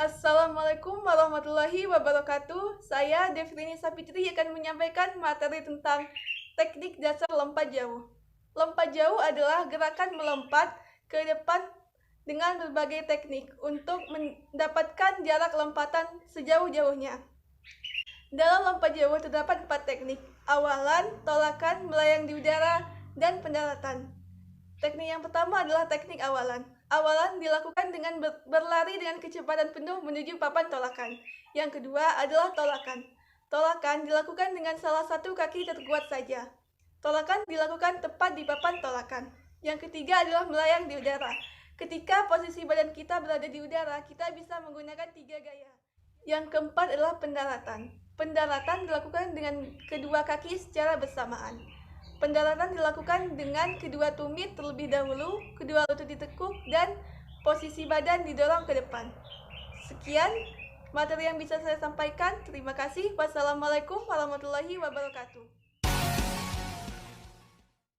Assalamualaikum warahmatullahi wabarakatuh. Saya Devrini Sapitri akan menyampaikan materi tentang teknik dasar lompat jauh. Lompat jauh adalah gerakan melompat ke depan dengan berbagai teknik untuk mendapatkan jarak lompatan sejauh-jauhnya. Dalam lompat jauh terdapat 4 teknik: awalan, tolakan, melayang di udara, dan pendaratan. Teknik yang pertama adalah teknik awalan. Awalan dilakukan dengan berlari dengan kecepatan penuh menuju papan tolakan. Yang kedua adalah tolakan. Tolakan dilakukan dengan salah satu kaki terkuat saja. Tolakan dilakukan tepat di papan tolakan. Yang ketiga adalah melayang di udara. Ketika posisi badan kita berada di udara, kita bisa menggunakan 3 gaya. Yang keempat adalah pendaratan. Pendaratan dilakukan dengan kedua kaki secara bersamaan. Pendaratan dilakukan dengan kedua tumit terlebih dahulu, kedua lutut ditekuk, dan posisi badan didorong ke depan. Sekian materi yang bisa saya sampaikan. Terima kasih. Wassalamualaikum warahmatullahi wabarakatuh.